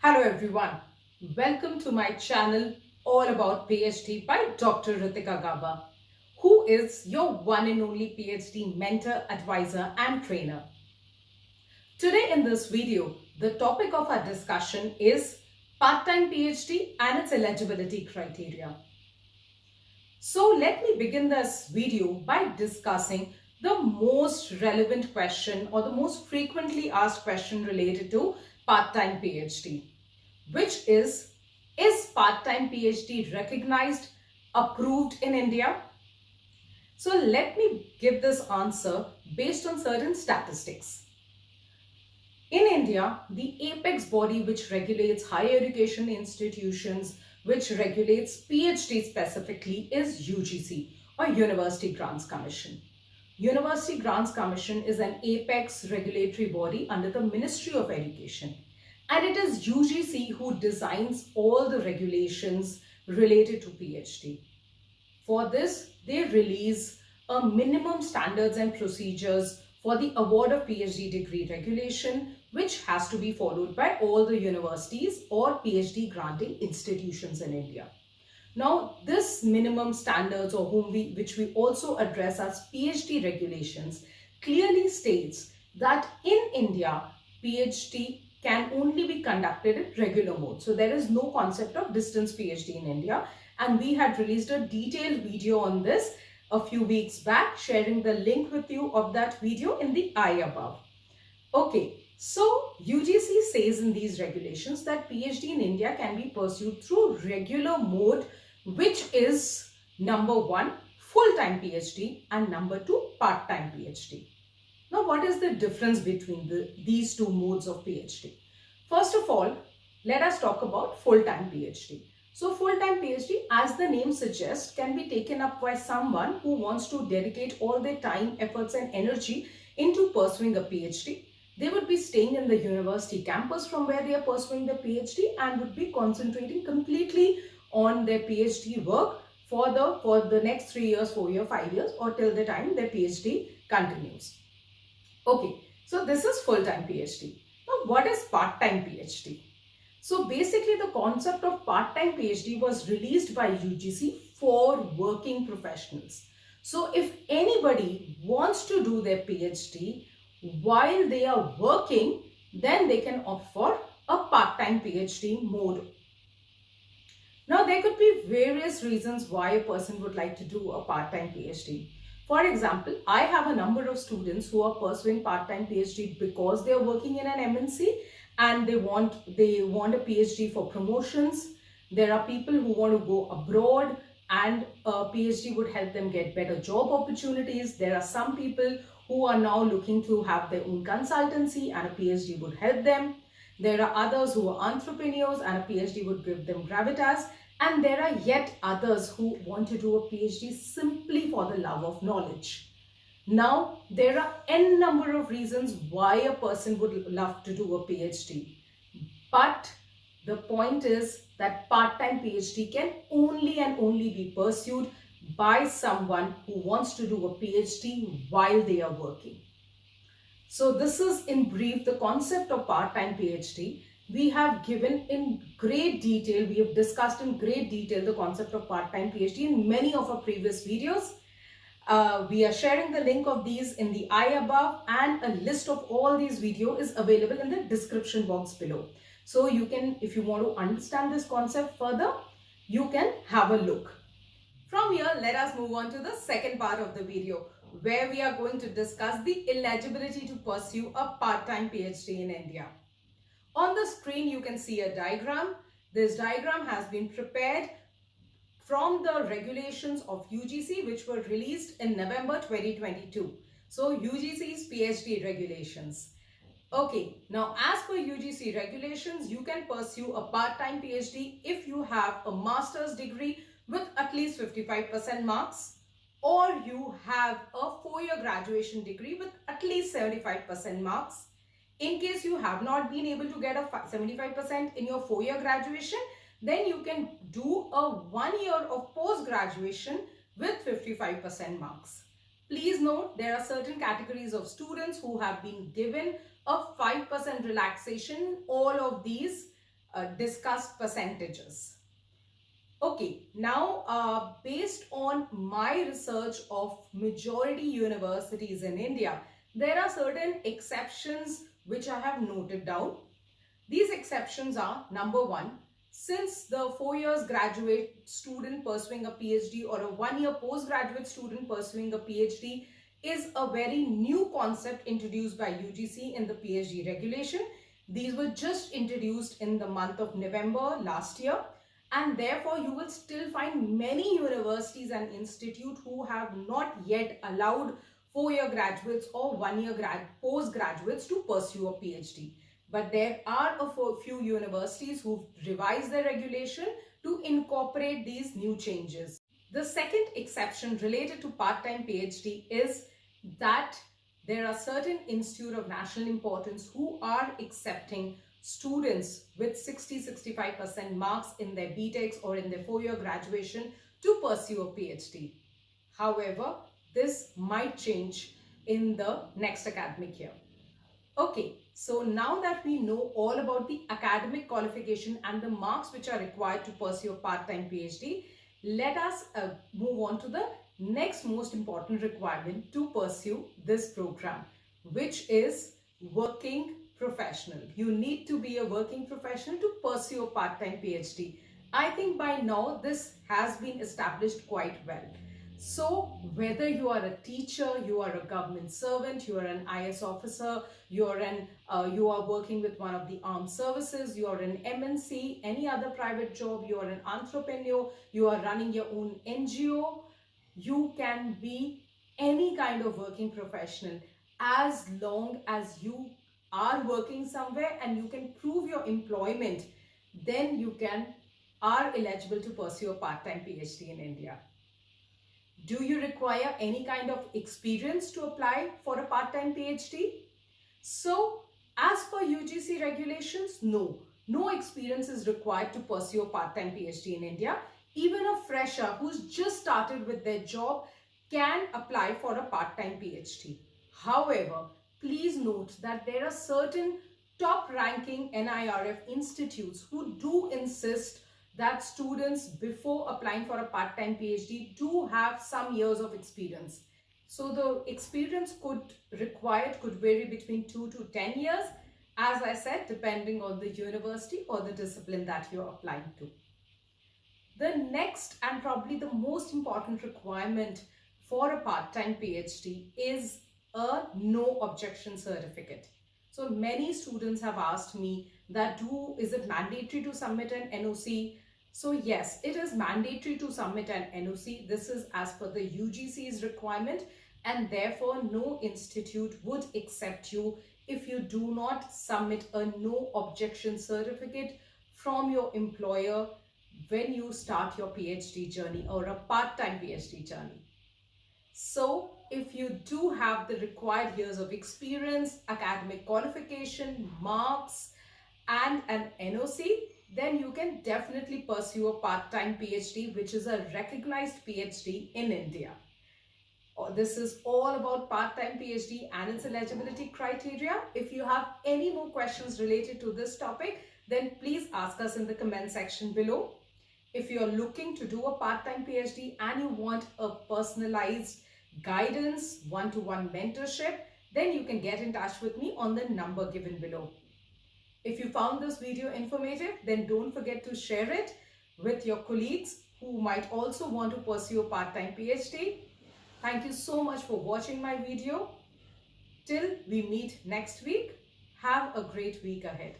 Hello everyone, welcome to my channel all about PhD by Dr. Ritika Gaba, who is your one and only PhD mentor, advisor and trainer. Today in this video, the topic of our discussion is part-time PhD and its eligibility criteria. So let me begin this video by discussing the most relevant question or the most frequently asked question related to part-time PhD, which is part-time PhD recognized, approved in India? So let me give this answer based on certain statistics. In India, the apex body which regulates higher education institutions, which regulates PhD specifically, is UGC, or University Grants Commission. University Grants Commission is an apex regulatory body under the Ministry of Education. And it is UGC who designs all the regulations related to PhD. For this, they release a minimum standards and procedures for the award of PhD degree regulation, which has to be followed by all the universities or PhD granting institutions in India. Now, this minimum standards, or which we also address as PhD regulations, clearly states that in India, PhD can only be conducted in regular mode. So there is no concept of distance PhD in India. And we had released a detailed video on this a few weeks back, sharing the link with you of that video in the eye above. Okay, so UGC says in these regulations that PhD in India can be pursued through regular mode, which is number one, full-time PhD, and number two, part-time PhD. Now, what is the difference between these two modes of PhD? First of all, let us talk about full-time PhD. So, full-time PhD, as the name suggests, can be taken up by someone who wants to dedicate all their time, efforts and energy into pursuing a PhD. They would be staying in the university campus from where they are pursuing the PhD and would be concentrating completely on their PhD work for the next 3 years, 4 years, 5 years, or till the time their PhD continues. Okay, so this is full-time PhD. Now, what is part-time PhD? So basically, the concept of part-time PhD was released by UGC for working professionals. So if anybody wants to do their PhD while they are working, then they can opt for a part-time PhD mode. Now, there could be various reasons why a person would like to do a part-time PhD. For example, I have a number of students who are pursuing part-time PhD because they are working in an MNC and they want a PhD for promotions. There are people who want to go abroad and a PhD would help them get better job opportunities. There are some people who are now looking to have their own consultancy and a PhD would help them. There are others who are entrepreneurs and a PhD would give them gravitas. And there are yet others who want to do a PhD simply for the love of knowledge. Now, there are n number of reasons why a person would love to do a PhD. But the point is that part-time PhD can only and only be pursued by someone who wants to do a PhD while they are working. So this is in brief the concept of part-time PhD. We have given in great detail, we have discussed in great detail the concept of part-time PhD in many of our previous videos. We are sharing the link of these in the eye above, and a list of all these videos is available in the description box below. So you can, if you want to understand this concept further, you can have a look. From here, let us move on to the second part of the video, where we are going to discuss the eligibility to pursue a part-time PhD in India. On the screen, you can see a diagram. This diagram has been prepared from the regulations of UGC, which were released in November 2022. So UGC's PhD regulations. Okay, now as per UGC regulations, you can pursue a part-time PhD if you have a master's degree with at least 55% marks, or you have a 4-year graduation degree with at least 75% marks. In case you have not been able to get a 75% in your 4-year graduation, then you can do a 1 year of post-graduation with 55% marks. Please note, there are certain categories of students who have been given a 5% relaxation. All of these discussed percentages. Okay, now based on my research of majority universities in India, there are certain exceptions which I have noted down. These exceptions are: number one, since the 4 years graduate student pursuing a PhD or a 1 year postgraduate student pursuing a PhD is a very new concept introduced by UGC in the PhD regulation. These were just introduced in the month of November last year, and therefore you will still find many universities and institutes who have not yet allowed 4-year graduates or 1 year postgraduates to pursue a PhD. But there are a few universities who've revised their regulation to incorporate these new changes. The second exception related to part-time PhD is that there are certain institutes of national importance who are accepting students with 60-65% marks in their BTechs or in their 4-year graduation to pursue a PhD. However, this might change in the next academic year. Okay, so now that we know all about the academic qualification and the marks which are required to pursue a part-time PhD, let us move on to the next most important requirement to pursue this program, which is working professional. You need to be a working professional to pursue a part-time PhD. I think by now this has been established quite well. So whether you are a teacher, you are a government servant, you are an IS officer, you are working with one of the armed services, you are an MNC, any other private job, you are an entrepreneur, you are running your own NGO, you can be any kind of working professional as long as you are working somewhere and you can prove your employment, then you are eligible to pursue a part-time PhD in India. Do you require any kind of experience to apply for a part-time PhD? So, as per UGC regulations, no experience is required to pursue a part-time PhD in India. Even a fresher who's just started with their job can apply for a part-time PhD. However, please note that there are certain top-ranking NIRF institutes who do insist that students before applying for a part-time PhD do have some years of experience. So the experience required could vary between 2 to 10 years, as I said, depending on the university or the discipline that you're applying to. The next and probably the most important requirement for a part-time PhD is a no objection certificate. So many students have asked me that is it mandatory to submit an NOC? So yes, it is mandatory to submit an NOC. This is as per the UGC's requirement, and therefore no institute would accept you if you do not submit a no objection certificate from your employer when you start your PhD journey or a part-time PhD journey. So if you do have the required years of experience, academic qualification, marks, and an NOC, then you can definitely pursue a part-time PhD, which is a recognized PhD in India. This is all about part-time PhD and its eligibility criteria. If you have any more questions related to this topic, then please ask us in the comment section below. If you are looking to do a part-time PhD and you want a personalized guidance, one-to-one mentorship, then you can get in touch with me on the number given below. If you found this video informative, then don't forget to share it with your colleagues who might also want to pursue a part-time PhD. Thank you so much for watching my video. Till we meet next week, have a great week ahead.